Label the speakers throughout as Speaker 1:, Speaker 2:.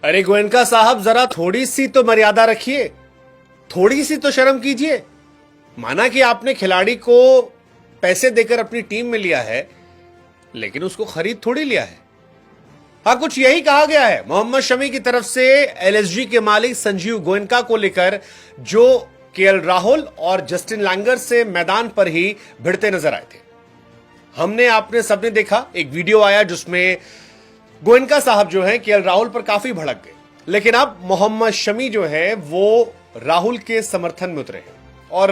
Speaker 1: अरे गोयनका साहब, जरा थोड़ी सी तो मर्यादा रखिए, थोड़ी सी तो शर्म कीजिए। माना कि आपने खिलाड़ी को पैसे देकर अपनी टीम में लिया है, लेकिन उसको खरीद थोड़ी लिया है। हाँ, कुछ यही कहा गया है मोहम्मद शमी की तरफ से एलएसजी के मालिक संजीव गोयनका को लेकर, जो केएल राहुल और जस्टिन लैंगर से मैदान पर ही भिड़ते नजर आए थे। हमने आपने सबने देखा, एक वीडियो आया जिसमें गोयनका साहब जो हैं केएल राहुल पर काफी भड़क गए, लेकिन अब मोहम्मद शमी जो है वो राहुल के समर्थन में उतरे हैं और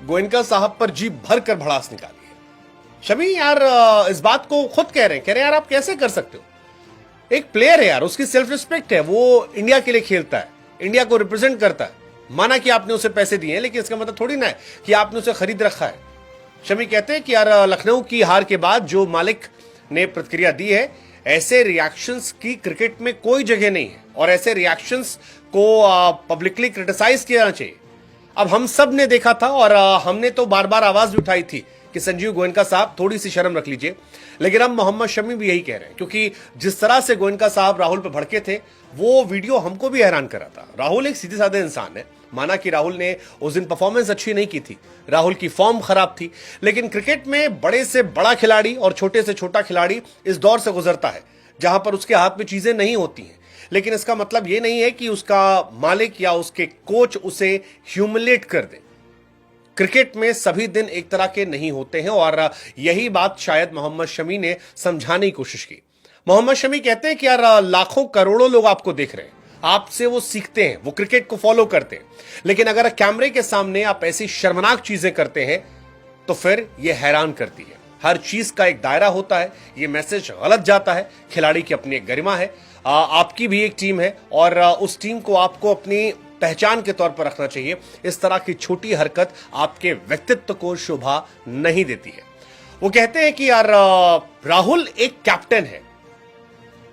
Speaker 1: गोयनका साहब पर जी भर कर भड़ास निकाली है। शमी यार इस बात को खुद कह रहे हैं यार आप कैसे कर सकते हो? एक प्लेयर है यार, उसकी सेल्फ रिस्पेक्ट है, वो इंडिया के लिए खेलता है, इंडिया को रिप्रेजेंट करता है। माना कि आपने उसे पैसे दिए हैं, लेकिन इसका मतलब थोड़ी ना है कि आपने उसे खरीद रखा है। शमी कहते हैं कि यार लखनऊ की हार के बाद जो मालिक ने प्रतिक्रिया दी है, ऐसे रिएक्शंस की क्रिकेट में कोई जगह नहीं है और ऐसे रिएक्शंस को पब्लिकली क्रिटिसाइज किया जाना चाहिए। अब हम सब ने देखा था और हमने तो बार बार आवाज भी उठाई थी कि संजीव गोयनका साहब थोड़ी सी शर्म रख लीजिए, लेकिन अब मोहम्मद शमी भी यही कह रहे हैं, क्योंकि जिस तरह से गोयनका साहब राहुल पर भड़के थे वो वीडियो हमको भी हैरान कर रहा था। राहुल एक सीधे साधे इंसान है, माना कि राहुल ने उस दिन परफॉर्मेंस अच्छी नहीं की थी, राहुल की फॉर्म खराब थी, लेकिन क्रिकेट में बड़े से बड़ा खिलाड़ी और छोटे से छोटा खिलाड़ी इस दौर से गुजरता है जहां पर उसके हाथ में चीजें नहीं होती हैं। लेकिन इसका मतलब यह नहीं है कि उसका मालिक या उसके कोच उसे ह्यूमिलेट कर दे। क्रिकेट में सभी दिन एक तरह के नहीं होते हैं और यही बात शायद मोहम्मद शमी ने समझाने की कोशिश की। मोहम्मद शमी कहते हैं कि यार लाखों करोड़ों लोग आपको देख रहे हैं, आपसे वो सीखते हैं, वो क्रिकेट को फॉलो करते हैं, लेकिन अगर कैमरे के सामने आप ऐसी शर्मनाक चीजें करते हैं तो फिर यह हैरान करती है। हर चीज का एक दायरा होता है, ये मैसेज गलत जाता है। खिलाड़ी की अपनी एक गरिमा है, आपकी भी एक टीम है और उस टीम को आपको अपनी पहचान के तौर पर रखना चाहिए। इस तरह की छोटी हरकत आपके व्यक्तित्व को शोभा नहीं देती है। वो कहते हैं कि यार राहुल एक कैप्टन है,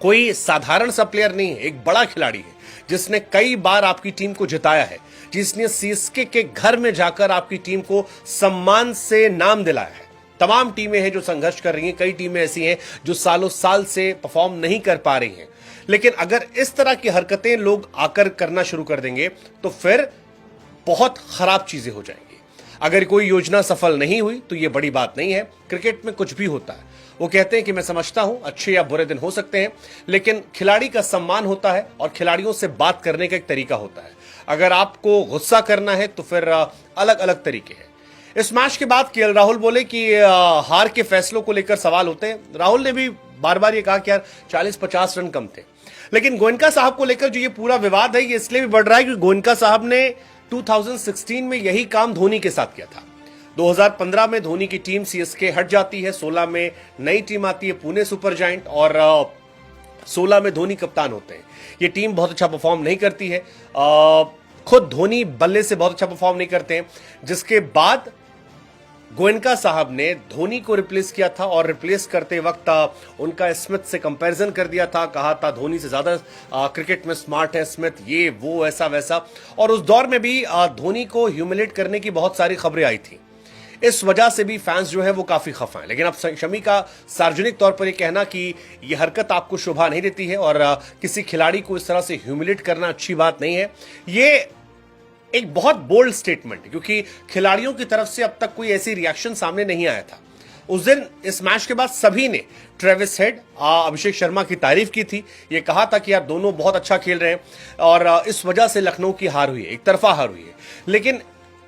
Speaker 1: कोई साधारण सा प्लेयर नहीं है, एक बड़ा खिलाड़ी है जिसने कई बार आपकी टीम को जिताया है, जिसने सीएसके के घर में जाकर आपकी टीम को सम्मान से नाम दिलाया है। तमाम टीमें हैं जो संघर्ष कर रही हैं, कई टीमें ऐसी हैं जो सालों साल से परफॉर्म नहीं कर पा रही हैं, लेकिन अगर इस तरह की हरकतें लोग आकर करना शुरू कर देंगे तो फिर बहुत खराब चीजें हो जाएंगी। अगर कोई योजना सफल नहीं हुई तो यह बड़ी बात नहीं है, क्रिकेट में कुछ भी होता है। वो कहते हैं कि मैं समझता हूं अच्छे या बुरे दिन हो सकते हैं, लेकिन खिलाड़ी का सम्मान होता है और खिलाड़ियों से बात करने का एक तरीका होता है। अगर आपको गुस्सा करना है तो फिर अलग अलग तरीके हैं। इस मैच के बाद केएल राहुल बोले कि हार के फैसलों को लेकर सवाल होते हैं। राहुल ने भी बार बार ये कहा कि यार 40-50 रन कम थे, लेकिन गोयनका साहब को लेकर जो ये पूरा विवाद है ये इसलिए भी बढ़ रहा है कि गोयनका साहब ने 2016 में यही काम धोनी के साथ किया था। 2015 में धोनी की टीम सीएसके हट जाती है, 16 में नई टीम आती है पुणे सुपर जायंट और 16 में धोनी कप्तान होते हैं। ये टीम बहुत अच्छा परफॉर्म नहीं करती है, खुद धोनी बल्ले से बहुत अच्छा परफॉर्म नहीं करते हैं, जिसके बाद गोयनका साहब ने धोनी को रिप्लेस किया था और रिप्लेस करते वक्त उनका स्मिथ से कंपैरिजन कर दिया था, कहा था धोनी से ज्यादा क्रिकेट में स्मार्ट है स्मिथ, ये वो ऐसा वैसा। और उस दौर में भी धोनी को ह्यूमिलेट करने की बहुत सारी खबरें आई थी। इस वजह से भी फैंस जो है वो काफी खफा है। लेकिन अब शमी का सार्वजनिक तौर पर यह कहना कि यह हरकत आपको शोभा नहीं देती है और किसी खिलाड़ी को इस तरह से ह्यूमिलेट करना अच्छी बात नहीं है, ये एक बहुत बोल्ड स्टेटमेंट है, क्योंकि खिलाड़ियों की तरफ से अब तक कोई ऐसी रिएक्शन सामने नहीं आया था। उस दिन इस मैच के बाद सभी ने ट्रेविस हेड, अभिषेक शर्मा की तारीफ की थी, यह कहा था कि यार दोनों बहुत अच्छा खेल रहे हैं और इस वजह से लखनऊ की हार हुई है, एक तरफा हार हुई है। लेकिन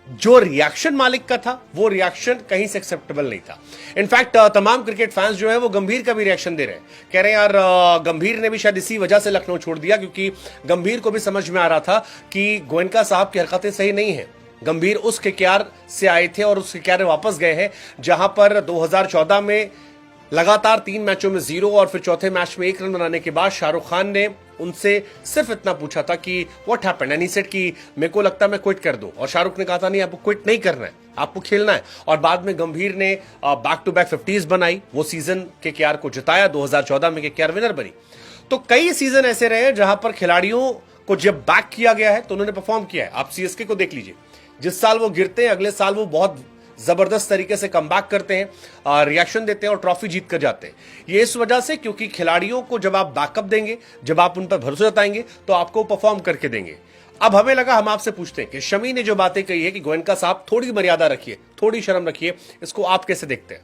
Speaker 1: जो रिएक्शन मालिक का था वो रिएक्शन कहीं से एक्सेप्टेबल नहीं था। इनफैक्ट तमाम क्रिकेट फैंस जो है वो गंभीर का भी रिएक्शन दे रहे हैं, कह रहे हैं यार गंभीर ने भी शायद इसी वजह से लखनऊ छोड़ दिया, क्योंकि गंभीर को भी समझ में आ रहा था कि गोयनका साहब की हरकतें सही नहीं है। गंभीर उस केकेआर से आए थे और उस केकेआर वापस गए हैं जहां पर 2014 में लगातार 3 मैचों में 0 और फिर चौथे मैच में 1 रन बनाने के बाद शाहरुख खान ने उनसे सिर्फ इतना पूछा था कि what happened, and he said कि मेरे को लगता है मैं क्विट कर दूं, और शाहरुख ने कहा था नहीं आपको क्विट नहीं करना है, आपको खेलना है। और बाद में गंभीर ने बैक टू बैक 50s बनाई, वो सीजन केकेआर को जिताया, 2014 में केकेआर विनर बनी। तो कई सीजन ऐसे रहे जहां पर खिलाड़ियों को जब बैक किया गया है तो उन्होंने परफॉर्म किया है। आप सीएसके को देख लीजिए, जिस साल वो गिरते हैं अगले साल वो बहुत जबरदस्त तरीके से कमबैक करते हैं, रिएक्शन देते हैं और ट्रॉफी जीत कर जाते हैं। ये इस वजह से क्योंकि खिलाड़ियों को जब आप बैकअप देंगे, जब आप उन पर भरोसा जताएंगे तो आपको परफॉर्म करके देंगे। अब हमें लगा हम आपसे पूछते हैं कि शमी ने जो बातें कही है कि गोयनका साहब थोड़ी मर्यादा रखिए, थोड़ी शर्म रखिए, इसको आप कैसे देखते हैं?